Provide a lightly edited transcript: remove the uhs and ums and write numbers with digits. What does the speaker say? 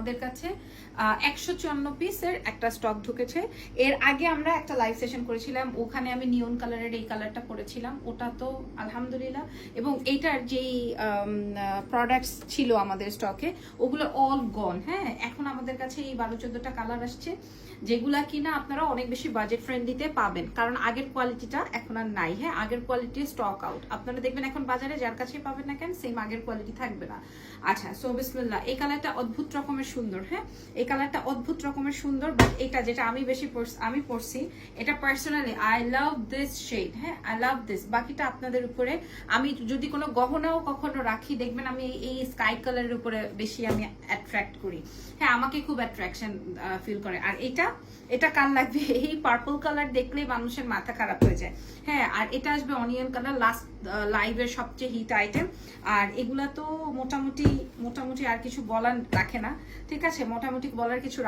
আমাদের কাছে 154 পিসের একটা স্টক ঢুকেছে। এর আগে আমরা একটা লাইভ সেশন করেছিলাম, ওখানে আমি নিয়ন কালারের এই কালারটা পরেছিলাম, ওটা তো আলহামদুলিল্লাহ। এবং এইটার যেই প্রোডাক্টস ছিল আমাদের স্টকে ওগুলো অল গন। হ্যাঁ, এখন আমাদের কাছে এই 12-14টা কালার আসছে, যেগুলা কিনা আপনারা অনেক বেশি বাজেট ফ্রেন্ডলিতে পাবেন, কারণ আগের কোয়ালিটিটা এখন আর নাই। হ্যাঁ, আগের কোয়ালিটি স্টক আউট। আপনারা দেখবেন এখন বাজারে যার কাছেই পাবেন না কেন সেম আগের কোয়ালিটি থাকবে না। আচ্ছা, সো বিসমিল্লাহ। এই কালারটা অদ্ভুত রকমের সুন্দর। হ্যাঁ, এই কালারটা অদ্ভুত রকমের সুন্দর, বাট এটা যেটা আমি বেশি আমি পরছি, এটা personally I love this shade. হ্যাঁ, আই লাভ দিস। বাকিটা আপনাদের উপরে। আমি যদি কোনো গহনাও কখনো রাখি, দেখবেন আমি এই স্কাই কালারের উপরে বেশি আমি অ্যাট্রাক্ট করি। হ্যাঁ, আমাকে খুব অ্যাট্রাকশন ফিল করে। আর এটা কার লাগবে? এই পার্পল কালার দেখলেই মানুষের মাথা খারাপ হয়ে যায়। হ্যাঁ, আর এটা আসবে অনিয়ন কালার, লাস্ট লাইভের সবচেয়ে হিট আইটেম। আর এগুলা তো মোটামুটি আর কিছু বলার রাখে না। ঠিক আছে, মোটামুটি বলার কিছু